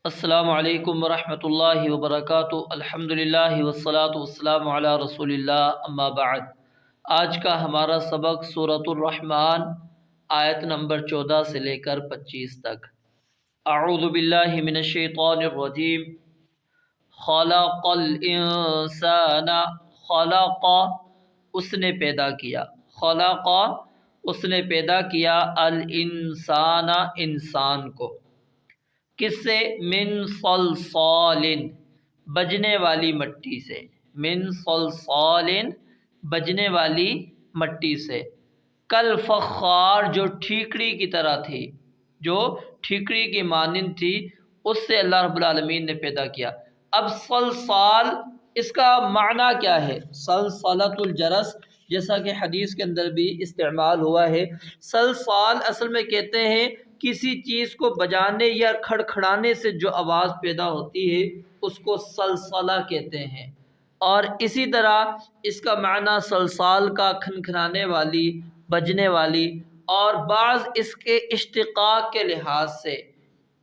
السلام علیکم ورحمۃ اللہ وبرکاتہ۔ الحمدللہ والصلاة والسلام علی رسول اللہ، اما بعد۔ آج کا ہمارا سبق سورۃ الرحمن آیت نمبر 14 سے لے کر 25 تک۔ اعوذ باللہ من الشیطان الرجیم۔ خلق الانسان، خلق اس نے پیدا کیا، خلق اس نے پیدا کیا، الانسان انسان کو، کس سے؟ من صلصال بجنے والی مٹی سے، من صلصال بجنے والی مٹی سے، کالفخار جو ٹھیکڑی کی طرح تھی، جو ٹھیکڑی کی مانند تھی، اس سے اللہ رب العالمین نے پیدا کیا۔ اب صلصال اس کا معنی کیا ہے؟ صلصلۃ الجرس، جیسا کہ حدیث کے اندر بھی استعمال ہوا ہے۔ صلصال اصل میں کہتے ہیں کسی چیز کو بجانے یا کھڑکھڑانے سے جو آواز پیدا ہوتی ہے اس کو صلصلہ کہتے ہیں، اور اسی طرح اس کا معنی صلصال کا کھنکھنانے والی، بجنے والی، اور بعض اس کے اشتقاق کے لحاظ سے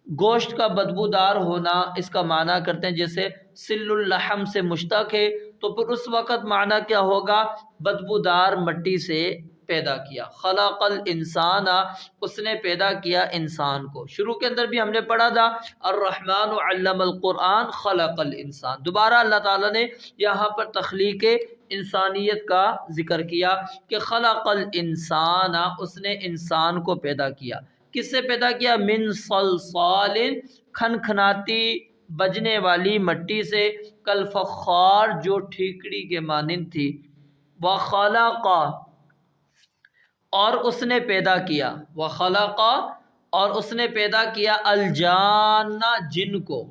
گوشت کا بدبودار ہونا اس کا معنی کرتے ہیں، جیسے سل اللحم سے مشتق ہے تو پھر اس وقت معنی کیا ہوگا؟ بدبودار مٹی سے پیدا کیا۔ خلق الانسان، اس نے پیدا کیا انسان کو۔ شروع کے اندر بھی ہم نے پڑھا تھا الرحمن علم القرآن خلق الانسان، دوبارہ اللہ تعالیٰ نے یہاں پر تخلیق انسانیت کا ذکر کیا کہ خلق الانسان، اس نے انسان کو پیدا کیا۔ کس سے پیدا کیا؟ من صلصال کھنکھناتی بجنے والی مٹی سے، کالفخار جو ٹھیکڑی کے مانند تھی، وخلق اور اس نے پیدا کیا، وخلق اور اس نے پیدا کیا، الجان جن کو،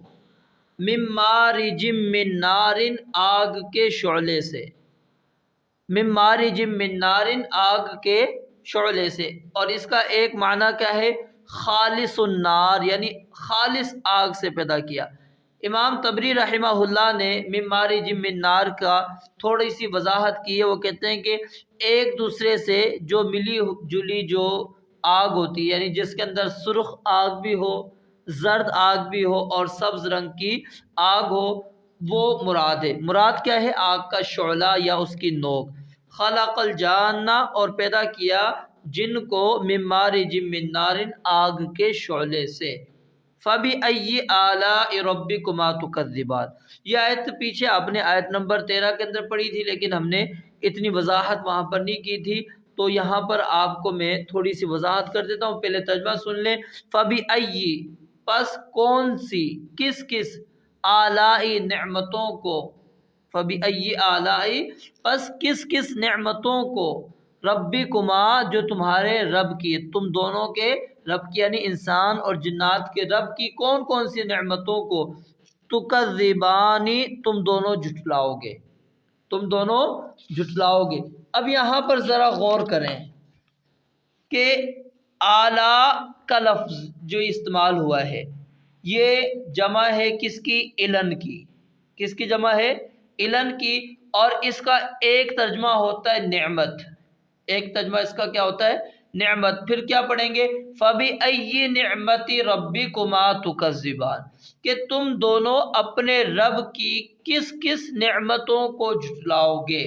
من مارج من نار آگ کے شعلے سے، من مارج من نار آگ کے شعلے سے، اور اس کا ایک معنی کیا ہے؟ خالص النار، یعنی خالص آگ سے پیدا کیا۔ امام طبری رحمہ اللہ نے من مارج من نار کا تھوڑی سی وضاحت کی ہے۔ وہ کہتے ہیں کہ ایک دوسرے سے جو ملی جلی جو آگ ہوتی ہے، یعنی جس کے اندر سرخ آگ بھی ہو، زرد آگ بھی ہو اور سبز رنگ کی آگ ہو، وہ مراد ہے۔ مراد کیا ہے؟ آگ کا شعلہ یا اس کی نوک۔ خلق الجان اور پیدا کیا جن کو، من مارج من نار آگ کے شعلے سے، فَبِأَيِّ آلَاءِ رَبِّكُمَا تُكَذِّبَانِ۔ یہ آیت پیچھے آپ نے آیت نمبر 13 کے اندر پڑھی تھی، لیکن ہم نے اتنی وضاحت وہاں پر نہیں کی تھی، تو یہاں پر آپ کو میں تھوڑی سی وضاحت کر دیتا ہوں۔ پہلے ترجمہ سن لیں۔ فَبِأَيِّ پس کون سی، کس کس، آلائی نعمتوں کو، فَبِأَيِّ آلائی پس کس کس نعمتوں کو، ربکما جو تمہارے رب کی، تم دونوں کے رب کی، یعنی انسان اور جنات کے رب کی کون کون سی نعمتوں کو، تکذبانی تم دونوں جھٹلاؤ گے، تم دونوں جھٹلاؤ گے۔ اب یہاں پر ذرا غور کریں کہ اعلیٰ کا لفظ جو استعمال ہوا ہے یہ جمع ہے کس کی؟ علن کی۔ کس کی جمع ہے؟ علن کی، اور اس کا ایک ترجمہ ہوتا ہے نعمت، ایک ترجمہ اس کا کیا ہوتا ہے؟ نعمت۔ پھر کیا پڑھیں گے؟ فَبِأَيِّ نِعْمَةِ رَبِّكُمَا تُكَذِّبَانِ کہ تم دونوں اپنے رب کی کس کس نعمتوں کو جھٹلاؤ گے۔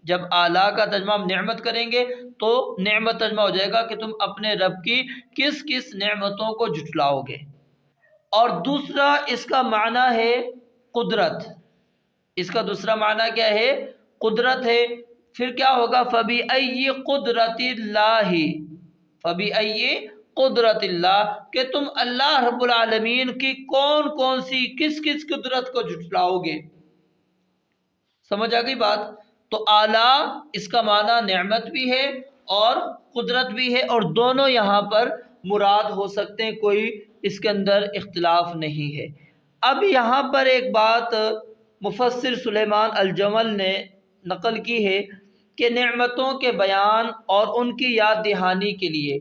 جب اعلیٰ کا ترجمہ ہم نعمت کریں گے تو نعمت ترجمہ ہو جائے گا کہ تم اپنے رب کی کس کس نعمتوں کو جھٹلاؤ گے۔ اور دوسرا اس کا معنی ہے قدرت، اس کا دوسرا معنی کیا ہے؟ قدرت ہے۔ پھر کیا ہوگا؟ فَبِأَيِّ قُدْرَةِ اللَّهِ فَبِأَيِّ قُدْرَةِ اللَّهِ کہ تم اللہ رب العالمین کی کون کون سی، کس کس قدرت کو جھٹلاؤ گے۔ سمجھ آ گئی بات؟ تو اعلیٰ اس کا معنی نعمت بھی ہے اور قدرت بھی ہے، اور دونوں یہاں پر مراد ہو سکتے ہیں، کوئی اس کے اندر اختلاف نہیں ہے۔ اب یہاں پر ایک بات مفسر سلیمان الجمل نے نقل کی ہے کہ نعمتوں کے بیان اور ان کی یاد دہانی کے لیے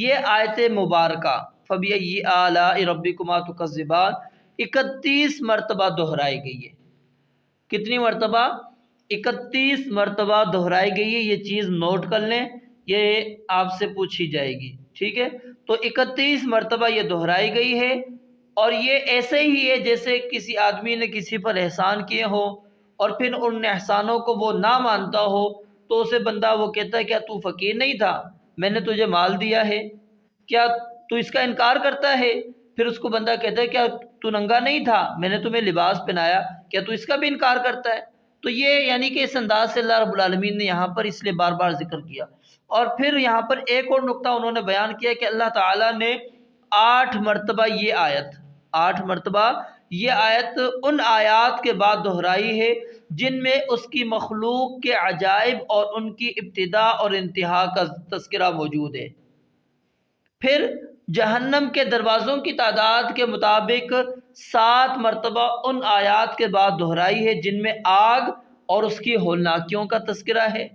یہ آیت مبارکہ فَبِأَيِّ آلَاءِ رَبِّكُمَا تُكَذِّبَانِ 31 مرتبہ دہرائی گئی ہے۔ کتنی مرتبہ؟ 31 مرتبہ دہرائی گئی ہے۔ یہ چیز نوٹ کر لیں، یہ آپ سے پوچھی جائے گی، ٹھیک ہے؟ تو 31 مرتبہ یہ دہرائی گئی ہے، اور یہ ایسے ہی ہے جیسے کسی آدمی نے کسی پر احسان کیے ہو اور پھر ان احسانوں کو وہ نہ مانتا ہو، تو اسے بندہ وہ کہتا ہے کیا تو فقیر نہیں تھا، میں نے تجھے مال دیا ہے، کیا تو اس کا انکار کرتا ہے؟ پھر اس کو بندہ کہتا ہے کیا تو ننگا نہیں تھا، میں نے تمہیں لباس پہنایا، کیا تو اس کا بھی انکار کرتا ہے؟ تو یہ یعنی کہ اس انداز سے اللہ رب العالمین نے یہاں پر اس لیے بار بار ذکر کیا۔ اور پھر یہاں پر ایک اور نقطہ انہوں نے بیان کیا کہ اللہ تعالیٰ نے 8 مرتبہ یہ آیت 8 مرتبہ یہ آیت ان آیات کے بعد دہرائی ہے جن میں اس کی مخلوق کے عجائب اور ان کی ابتدا اور انتہا کا تذکرہ موجود ہے۔ پھر جہنم کے دروازوں کی تعداد کے مطابق 7 مرتبہ ان آیات کے بعد دہرائی ہے جن میں آگ اور اس کی ہولناکیوں کا تذکرہ ہے۔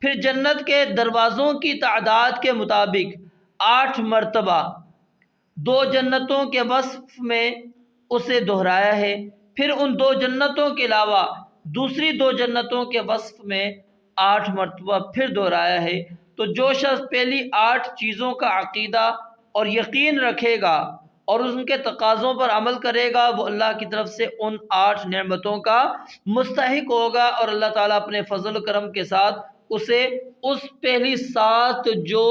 پھر جنت کے دروازوں کی تعداد کے مطابق 8 مرتبہ 2 جنتوں کے وصف میں اسے دہرایا ہے۔ پھر ان 2 جنتوں کے علاوہ دوسری 2 جنتوں کے وصف میں 8 مرتبہ پھر دہرایا ہے۔ تو جو شخص پہلی 8 چیزوں کا عقیدہ اور یقین رکھے گا اور ان کے تقاضوں پر عمل کرے گا، وہ اللہ کی طرف سے ان 8 نعمتوں کا مستحق ہوگا، اور اللہ تعالیٰ اپنے فضل و کرم کے ساتھ اسے اس پہلی 7 جو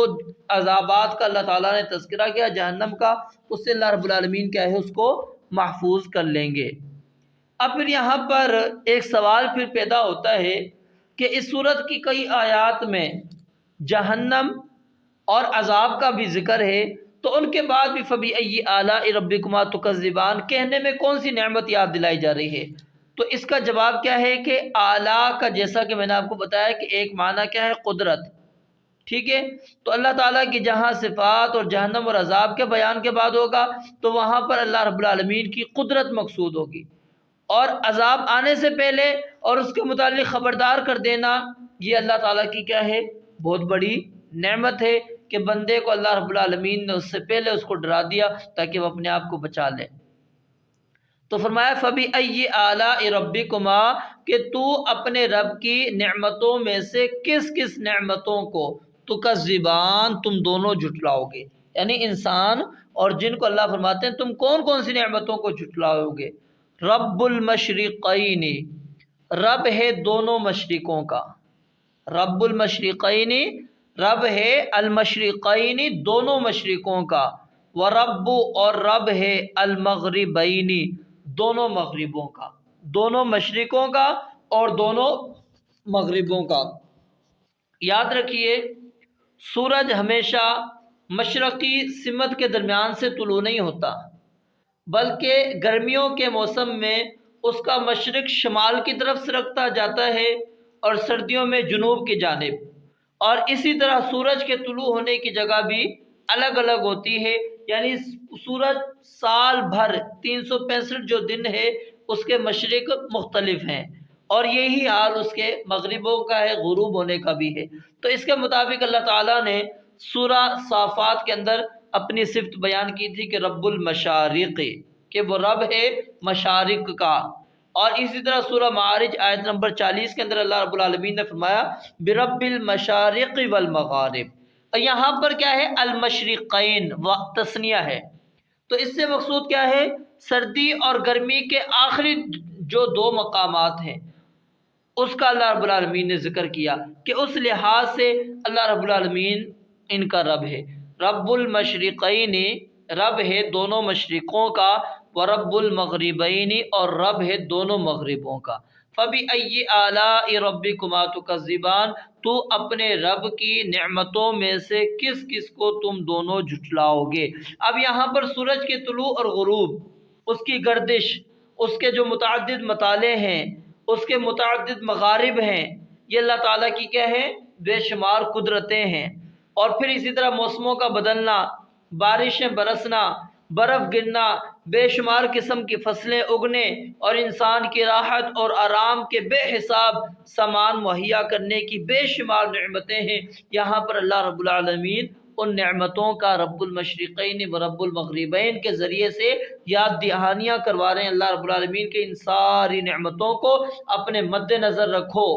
عذابات کا اللہ تعالیٰ نے تذکرہ کیا جہنم کا، اس سے اللہ رب العالمین کیا ہے اس کو محفوظ کر لیں گے۔ اب پھر یہاں پر ایک سوال پھر پیدا ہوتا ہے کہ اس صورت کی کئی آیات میں جہنم اور عذاب کا بھی ذکر ہے، تو ان کے بعد بھی فَبِأَيِّ آلَاءِ رَبِّكُمَا تُكَذِّبَانِ کہنے میں کون سی نعمت یاد دلائی جا رہی ہے؟ تو اس کا جواب کیا ہے کہ اعلیٰ کا، جیسا کہ میں نے آپ کو بتایا کہ ایک معنی کیا ہے قدرت، ٹھیک ہے؟ تو اللہ تعالیٰ کی جہاں صفات اور جہنم اور عذاب کے بیان کے بعد ہوگا تو وہاں پر اللہ رب العالمین کی قدرت مقصود ہوگی، اور عذاب آنے سے پہلے اور اس کے متعلق خبردار کر دینا یہ اللہ تعالیٰ کی کیا ہے بہت بڑی نعمت ہے کہ بندے کو اللہ رب العالمین نے اس سے پہلے اس کو ڈرا دیا تاکہ وہ اپنے آپ کو بچا لے۔ تو فرمایا فَبِأَيِّ آلَاءِ رَبِّكُمَا کہ تو اپنے رب کی نعمتوں میں سے کس کس نعمتوں کو تُكَذِّبَانِ تم دونوں جھٹلاؤ گے، یعنی انسان اور جن کو اللہ فرماتے ہیں تم کون کون سی نعمتوں کو جھٹلاؤ گے۔ رب المشرقین، رب ہے دونوں مشرقوں کا، رب المشرقین رب ہے المشرقین دونوں مشرقوں کا، ورب اور رب ہے المغربین دونوں مغربوں کا، دونوں مشرقوں کا اور دونوں مغربوں کا۔ یاد رکھیے سورج ہمیشہ مشرقی سمت کے درمیان سے طلوع نہیں ہوتا، بلکہ گرمیوں کے موسم میں اس کا مشرق شمال کی طرف سرکتا جاتا ہے اور سردیوں میں جنوب کی جانب، اور اسی طرح سورج کے طلوع ہونے کی جگہ بھی الگ الگ ہوتی ہے، یعنی سورج سال بھر 365 جو دن ہے اس کے مشرق مختلف ہیں، اور یہی حال اس کے مغربوں کا ہے، غروب ہونے کا بھی ہے۔ تو اس کے مطابق اللہ تعالیٰ نے سورہ صافات کے اندر اپنی صفت بیان کی تھی کہ رب المشارق، کہ وہ رب ہے مشارق کا، اور اسی طرح سورہ معارج آیت نمبر 40 کے اندر اللہ رب العالمین نے فرمایا برب المشارق والمغارب، اور یہاں پر کیا ہے المشرقین تثنیہ ہے، تو اس سے مقصود کیا ہے سردی اور گرمی کے آخری جو 2 مقامات ہیں اس کا اللہ رب العالمین نے ذکر کیا کہ اس لحاظ سے اللہ رب العالمین ان کا رب ہے۔ رب المشرقین رب ہے دونوں مشرقوں کا، ورب المغربین اور رب ہے دونوں مغربوں کا۔ فَبِأَيِّ آلَاءِ رَبِّكُمَا تُكَذِّبَانِ تو اپنے رب کی نعمتوں میں سے کس کس کو تم دونوں جھٹلاؤ گے۔ اب یہاں پر سورج کے طلوع اور غروب، اس کی گردش، اس کے جو متعدد مطالع ہیں، اس کے متعدد مغارب ہیں، یہ اللہ تعالیٰ کی کیا ہے بے شمار قدرتیں ہیں۔ اور پھر اسی طرح موسموں کا بدلنا، بارشیں برسنا، برف گرنا، بے شمار قسم کی فصلیں اگنے، اور انسان کی راحت اور آرام کے بے حساب سامان مہیا کرنے کی بے شمار نعمتیں ہیں۔ یہاں پر اللہ رب العالمین ان نعمتوں کا رب المشرقین و رب المغربین کے ذریعے سے یاد دہانیاں کروا رہے ہیں۔ اللہ رب العالمین کے ان ساری نعمتوں کو اپنے مد نظر رکھو۔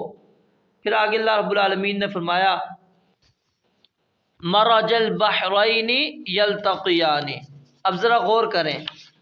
پھر آگے اللہ رب العالمین نے فرمایا مرج البحرین یلتقیان، اب ذرا غور کریں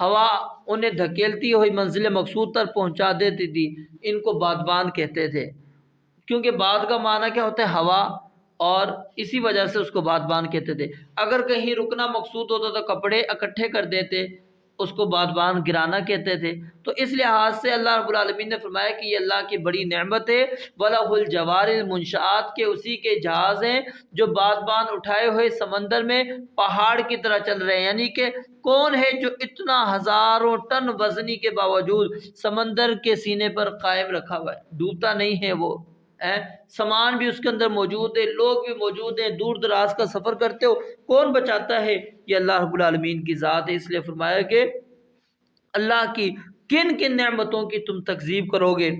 ہوا انہیں دھکیلتی ہوئی منزل مقصود تک پہنچا دیتی تھی، ان کو بادبان کہتے تھے، کیونکہ باد کا معنی کیا ہوتا ہے؟ ہوا، اور اسی وجہ سے اس کو بادبان کہتے تھے۔ اگر کہیں رکنا مقصود ہوتا تو کپڑے اکٹھے کر دیتے، اس کو بادبان گرانا کہتے تھے۔ تو اس لحاظ سے اللہ رب العالمین نے فرمایا کہ یہ اللہ کی بڑی نعمت ہے، وَلَهُ الْجَوَارِ الْمُنشَآتِ، کے اسی کے جہاز ہیں جو بادبان اٹھائے ہوئے سمندر میں پہاڑ کی طرح چل رہے ہیں، یعنی کہ کون ہے جو اتنا ہزاروں ٹن وزنی کے باوجود سمندر کے سینے پر قائم رکھا ہوا ہے، ڈوبتا نہیں ہے وہ، سامان بھی اس کے اندر موجود ہے، لوگ بھی موجود ہیں، دور دراز کا سفر کرتے ہو، کون بچاتا ہے؟ یہ اللہ رب العالمین کی ذات ہے۔ اس لیے فرمایا کہ اللہ کی کن کن نعمتوں کی تم تکذیب کرو گے،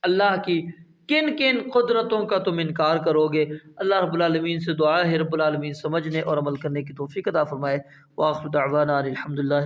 اللہ کی کن کن قدرتوں کا تم انکار کرو گے۔ اللہ رب العالمین سے دعا ہے رب العالمین سمجھنے اور عمل کرنے کی توفیق عطا فرمائے۔ وآخر دعوانا الحمدللہ۔